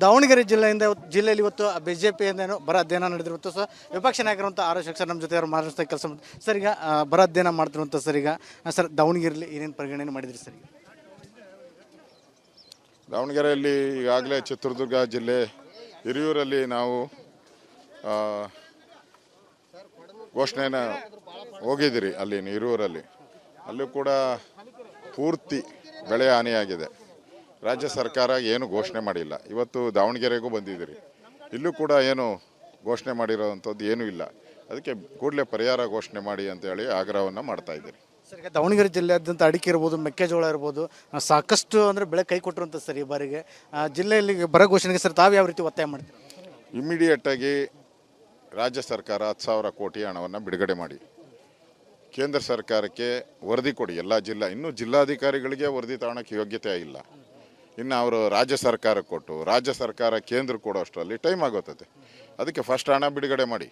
ದಾವಣಗೆರೆ ಜಿಲ್ಲೆಯಲ್ಲಿ ಇವತ್ತು ಬಿಜೆಪಿಯಿಂದೇನು ಬರ ಅಧ್ಯಯನ ನಡೆದಿರುವಂಥ ಸರ್ ವಿಪಕ್ಷ ನಾಯಕರಂತ ಆರ್ ಎಸ್ ಸರ್ ನಮ್ಮ ಜೊತೆ ಅವರು ಮಹಾರಾಷ್ಟ್ರ ಕೆಲಸ ಸರ್ ಈಗ ಬರ ಅಧ್ಯಯನ ಮಾಡ್ತಿರುವಂಥ ಸರ್ ಈಗ ಸರ್ ದಾವಣಗೆರೆಯಲ್ಲಿ ಏನೇನು ಪರಿಗಣನೆ ಮಾಡಿದ್ರಿ ಸರ್ ಈಗ ದಾವಣಗೆರೆಯಲ್ಲಿ ಈಗಾಗಲೇ ಚಿತ್ರದುರ್ಗ ಜಿಲ್ಲೆ ಹಿರಿಯೂರಲ್ಲಿ ನಾವು ಘೋಷಣೆನ ಹೋಗಿದ್ದೀರಿ ಅಲ್ಲಿ ಹಿರಿಯೂರಲ್ಲಿ ಅಲ್ಲೂ ಕೂಡ ಪೂರ್ತಿ ಬೆಳೆ ಹಾನಿಯಾಗಿದೆ. ರಾಜ್ಯ ಸರ್ಕಾರ ಏನು ಘೋಷಣೆ ಮಾಡಿಲ್ಲ. ಇವತ್ತು ದಾವಣಗೆರೆಗೂ ಬಂದಿದ್ದೀರಿ, ಇಲ್ಲೂ ಕೂಡ ಏನು ಘೋಷಣೆ ಮಾಡಿರೋವಂಥದ್ದು ಏನೂ ಇಲ್ಲ. ಅದಕ್ಕೆ ಕೂಡಲೇ ಪರಿಹಾರ ಘೋಷಣೆ ಮಾಡಿ ಅಂತೇಳಿ ಆಗ್ರಹವನ್ನು ಮಾಡ್ತಾ ಇದ್ದೀರಿ. ಸರ್ ಈಗ ದಾವಣಗೆರೆ ಜಿಲ್ಲೆಯಾದ್ಯಂತ ಅಡಿಕೆ ಇರ್ಬೋದು, ಮೆಕ್ಕೆಜೋಳ ಇರ್ಬೋದು, ಸಾಕಷ್ಟು ಅಂದರೆ ಬೆಳೆ ಕೈ ಕೊಟ್ಟಿರುವಂಥ ಸರ್ ಈ ಬಾರಿಗೆ ಜಿಲ್ಲೆಯಲ್ಲಿ ಬರ ಘೋಷಣೆಗೆ ಸರ್ ತಾವು ಯಾವ ರೀತಿ ಒತ್ತಾಯ ಮಾಡ್ತೀರಿ? ಇಮಿಡಿಯೇಟಾಗಿ ರಾಜ್ಯ ಸರ್ಕಾರ 10,000 ಕೋಟಿ ಹಣವನ್ನು ಬಿಡುಗಡೆ ಮಾಡಿ ಕೇಂದ್ರ ಸರ್ಕಾರಕ್ಕೆ ವರದಿ ಕೊಡಿ. ಎಲ್ಲ ಇನ್ನೂ ಜಿಲ್ಲಾಧಿಕಾರಿಗಳಿಗೆ ವರದಿ ತಗೊಳ್ಳೋಕ್ಕೆ ಯೋಗ್ಯತೆ ಇಲ್ಲ. ಇನ್ನು ಅವರು ರಾಜ್ಯ ಸರ್ಕಾರಕ್ಕೆ ಕೊಟ್ಟು ರಾಜ್ಯ ಸರ್ಕಾರ ಕೇಂದ್ರ ಕೊಡೋ ಅಷ್ಟರಲ್ಲಿ ಟೈಮ್ ಆಗೋತದೆ. ಅದಕ್ಕೆ ಫಸ್ಟ್ ಹಣ ಬಿಡುಗಡೆ ಮಾಡಿ.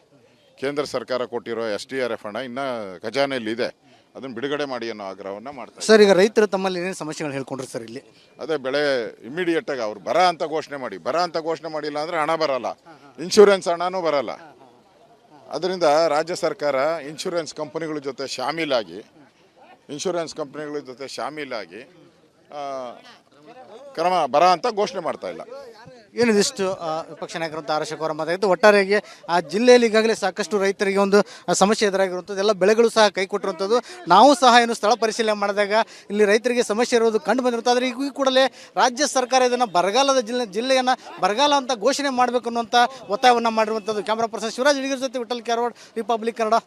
ಕೇಂದ್ರ ಸರ್ಕಾರ ಕೊಟ್ಟಿರೋ SDRF ಹಣ ಇನ್ನೂ ಖಜಾನೆಯಲ್ಲಿದೆ, ಅದನ್ನು ಬಿಡುಗಡೆ ಮಾಡಿ ಅನ್ನೋ ಆಗ್ರಹವನ್ನು ಮಾಡ್ತಾರೆ. ಸರ್ ಈಗ ರೈತರು ತಮ್ಮಲ್ಲಿ ಏನೇನು ಸಮಸ್ಯೆಗಳು ಹೇಳ್ಕೊಂಡ್ರು ಸರ್ ಇಲ್ಲಿ? ಅದೇ ಬೆಳೆ ಇಮಿಡಿಯೇಟಾಗಿ ಅವ್ರು ಬರ ಅಂತ ಘೋಷಣೆ ಮಾಡಿ. ಬರ ಅಂತ ಘೋಷಣೆ ಮಾಡಿಲ್ಲ ಅಂದರೆ ಹಣ ಬರಲ್ಲ, ಇನ್ಶೂರೆನ್ಸ್ ಹಣನೂ ಬರಲ್ಲ. ಅದರಿಂದ ರಾಜ್ಯ ಸರ್ಕಾರ ಇನ್ಶೂರೆನ್ಸ್ ಕಂಪನಿಗಳ ಜೊತೆ ಶಾಮೀಲಾಗಿ ಕ್ರಮ ಬರ ಅಂತ ಘೋಷಣೆ ಮಾಡ್ತಾ ಇಲ್ಲ. ಏನಿದಿಷ್ಟು ವಿಪಕ್ಷ ನಾಯಕರಂತ ಆರ್ ಎಸ್ ಅವರ ಮಾತಾಯಿತು. ಒಟ್ಟಾರೆಯಾಗಿ ಆ ಜಿಲ್ಲೆಯಲ್ಲಿ ಈಗಾಗಲೇ ಸಾಕಷ್ಟು ರೈತರಿಗೆ ಒಂದು ಸಮಸ್ಯೆ ಎದುರಾಗಿರುವಂಥದ್ದು, ಎಲ್ಲ ಬೆಳೆಗಳು ಸಹ ಕೈ ಕೊಟ್ಟಿರುವಂಥದ್ದು. ನಾವು ಸಹ ಏನು ಸ್ಥಳ ಪರಿಶೀಲನೆ ಮಾಡಿದಾಗ ಇಲ್ಲಿ ರೈತರಿಗೆ ಸಮಸ್ಯೆ ಇರೋದು ಕಂಡು ಬಂದಿರುತ್ತೆ. ಆದರೆ ಈ ಕೂಡಲೇ ರಾಜ್ಯ ಸರ್ಕಾರ ಇದನ್ನು ಬರಗಾಲದ ಜಿಲ್ಲೆಯನ್ನು ಬರಗಾಲ ಅಂತ ಘೋಷಣೆ ಮಾಡಬೇಕು ಅನ್ನುವಂಥ ಒತ್ತಾಯವನ್ನು ಮಾಡಿರುವಂಥದ್ದು. ಕ್ಯಾಮ್ರಾ ಪರ್ಸನ್ ಶಿವರಾಜ್ ಹಿಡಿಗರ ಜೊತೆ ವಿಠಲ್ ಕ್ಯಾರವಾಡ್, ರಿಪಬ್ಲಿಕ್ ಕನ್ನಡ,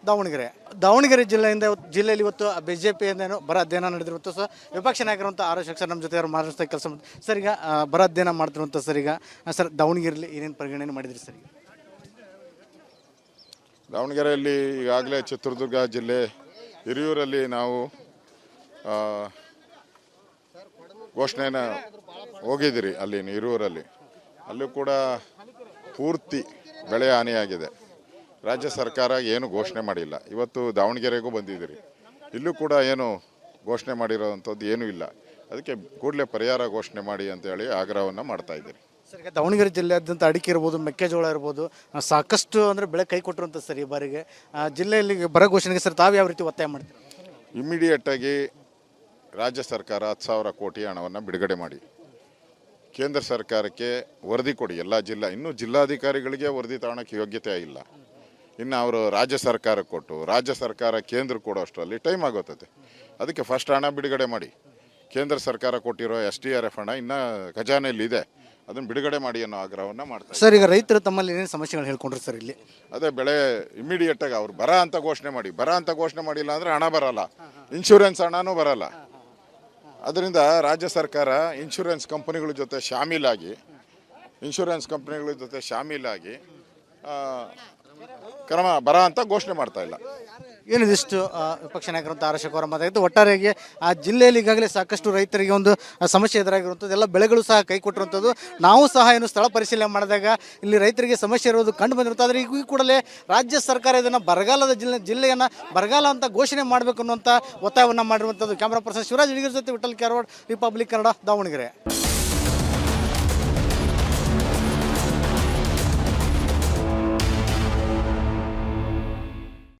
ದಾವಣಗೆರೆ ಜಿಲ್ಲೆಯಲ್ಲಿ ಇವತ್ತು ಬಿಜೆಪಿಯಿಂದೇನು ಬರ ಅಧ್ಯಯನ ನಡೆದಿರುವಂಥ ಸರ್ ವಿಪಕ್ಷ ನಾಯಕರಂತ ಆರ್ ಎಸ್ ಸರ್ ನಮ್ಮ ಜೊತೆ ಅವರು ಮಹಾರಾಷ್ಟ್ರ ಕೆಲಸ ಸರ್ ಈಗ ಬರ ಅಧ್ಯಯನ ಮಾಡ್ತಿರುವಂಥ ಸರ್ ಈಗ ಸರ್ ದಾವಣಗೆರೆಯಲ್ಲಿ ಏನೇನು ಪರಿಗಣನೆ ಮಾಡಿದ್ರಿ ಸರ್ ಈಗ ದಾವಣಗೆರೆಯಲ್ಲಿ ಈಗಾಗಲೇ ಚಿತ್ರದುರ್ಗ ಜಿಲ್ಲೆ ಹಿರಿಯೂರಲ್ಲಿ ನಾವು ಘೋಷಣೆನ ಹೋಗಿದ್ದೀರಿ ಅಲ್ಲಿ ಹಿರಿಯೂರಲ್ಲಿ ಅಲ್ಲೂ ಕೂಡ ಪೂರ್ತಿ ಬೆಳೆ ಹಾನಿಯಾಗಿದೆ. ರಾಜ್ಯ ಸರ್ಕಾರ ಏನು ಘೋಷಣೆ ಮಾಡಿಲ್ಲ. ಇವತ್ತು ದಾವಣಗೆರೆಗೂ ಬಂದಿದ್ದೀರಿ, ಇಲ್ಲೂ ಕೂಡ ಏನು ಘೋಷಣೆ ಮಾಡಿರೋವಂಥದ್ದು ಏನೂ ಇಲ್ಲ. ಅದಕ್ಕೆ ಕೂಡಲೇ ಪರಿಹಾರ ಘೋಷಣೆ ಮಾಡಿ ಅಂತೇಳಿ ಆಗ್ರಹವನ್ನು ಮಾಡ್ತಾ ಇದ್ದೀರಿ. ಸರ್ ಈಗ ದಾವಣಗೆರೆ ಜಿಲ್ಲೆಯಾದ್ಯಂತ ಅಡಿಕೆ ಇರ್ಬೋದು, ಮೆಕ್ಕೆಜೋಳ ಇರ್ಬೋದು, ಸಾಕಷ್ಟು ಅಂದರೆ ಬೆಳೆ ಕೈ ಕೊಟ್ಟಿರುವಂಥ ಸರ್ ಈ ಬಾರಿಗೆ ಜಿಲ್ಲೆಯಲ್ಲಿ ಬರ ಘೋಷಣೆಗೆ ಸರ್ ತಾವು ಯಾವ ರೀತಿ ಒತ್ತಾಯ ಮಾಡ್ತೀರಿ? ಇಮಿಡಿಯೇಟಾಗಿ ರಾಜ್ಯ ಸರ್ಕಾರ 10,000 ಕೋಟಿ ಹಣವನ್ನು ಬಿಡುಗಡೆ ಮಾಡಿ ಕೇಂದ್ರ ಸರ್ಕಾರಕ್ಕೆ ವರದಿ ಕೊಡಿ. ಎಲ್ಲ ಇನ್ನೂ ಜಿಲ್ಲಾಧಿಕಾರಿಗಳಿಗೆ ವರದಿ ತಗೊಳ್ಳೋಕ್ಕೆ ಯೋಗ್ಯತೆ ಇಲ್ಲ. ಇನ್ನು ಅವರು ರಾಜ್ಯ ಸರ್ಕಾರಕ್ಕೆ ಕೊಟ್ಟು ರಾಜ್ಯ ಸರ್ಕಾರ ಕೇಂದ್ರ ಕೊಡೋ ಅಷ್ಟರಲ್ಲಿ ಟೈಮ್ ಆಗೋತದೆ. ಅದಕ್ಕೆ ಫಸ್ಟ್ ಹಣ ಬಿಡುಗಡೆ ಮಾಡಿ. ಕೇಂದ್ರ ಸರ್ಕಾರ ಕೊಟ್ಟಿರೋ SDRF ಹಣ ಇನ್ನೂ ಖಜಾನೆಯಲ್ಲಿದೆ, ಅದನ್ನು ಬಿಡುಗಡೆ ಮಾಡಿ ಅನ್ನೋ ಆಗ್ರಹವನ್ನು ಮಾಡ್ತಾರೆ. ಸರ್ ಈಗ ರೈತರು ತಮ್ಮಲ್ಲಿ ಏನೇನು ಸಮಸ್ಯೆಗಳು ಹೇಳ್ಕೊಂಡ್ರು ಸರ್ ಇಲ್ಲಿ? ಅದೇ ಬೆಳೆ ಇಮಿಡಿಯೇಟಾಗಿ ಅವ್ರು ಬರ ಅಂತ ಘೋಷಣೆ ಮಾಡಿ. ಬರ ಅಂತ ಘೋಷಣೆ ಮಾಡಿಲ್ಲ ಅಂದರೆ ಹಣ ಬರಲ್ಲ, ಇನ್ಶೂರೆನ್ಸ್ ಹಣನೂ ಬರಲ್ಲ. ಅದರಿಂದ ರಾಜ್ಯ ಸರ್ಕಾರ ಇನ್ಶೂರೆನ್ಸ್ ಕಂಪನಿಗಳ ಜೊತೆ ಶಾಮೀಲಾಗಿ ಕ್ರಮ ಬರ ಅಂತ ಘೋಷಣೆ ಮಾಡ್ತಾ ಇಲ್ಲ. ಏನಿದಿಷ್ಟು ವಿಪಕ್ಷ ನಾಯಕರಂತ ಆರ್ ಎಸ್ ಅವರ ಮಾತಾಯಿತು. ಒಟ್ಟಾರೆಯಾಗಿ ಆ ಜಿಲ್ಲೆಯಲ್ಲಿ ಈಗಾಗಲೇ ಸಾಕಷ್ಟು ರೈತರಿಗೆ ಒಂದು ಸಮಸ್ಯೆ ಎದುರಾಗಿರುವಂಥದ್ದು, ಎಲ್ಲ ಬೆಳೆಗಳು ಸಹ ಕೈ ಕೊಟ್ಟಿರುವಂಥದ್ದು. ನಾವು ಸಹ ಏನು ಸ್ಥಳ ಪರಿಶೀಲನೆ ಮಾಡಿದಾಗ ಇಲ್ಲಿ ರೈತರಿಗೆ ಸಮಸ್ಯೆ ಇರೋದು ಕಂಡು ಬಂದಿರುತ್ತೆ. ಆದರೆ ಈ ಕೂಡಲೇ ರಾಜ್ಯ ಸರ್ಕಾರ ಇದನ್ನು ಬರಗಾಲದ ಜಿಲ್ಲೆಯನ್ನು ಬರಗಾಲ ಅಂತ ಘೋಷಣೆ ಮಾಡಬೇಕು ಅನ್ನುವಂಥ ಒತ್ತಾಯವನ್ನು ಮಾಡಿರುವಂಥದ್ದು. ಕ್ಯಾಮ್ರಾ ಪರ್ಸನ್ ಶಿವರಾಜ್ ಹಿಡಿಗರ ಜೊತೆ ವಿಠಲ್ ಕ್ಯಾರವಾಡ್, ರಿಪಬ್ಲಿಕ್ ಕನ್ನಡ, ದಾವಣಗೆರೆ.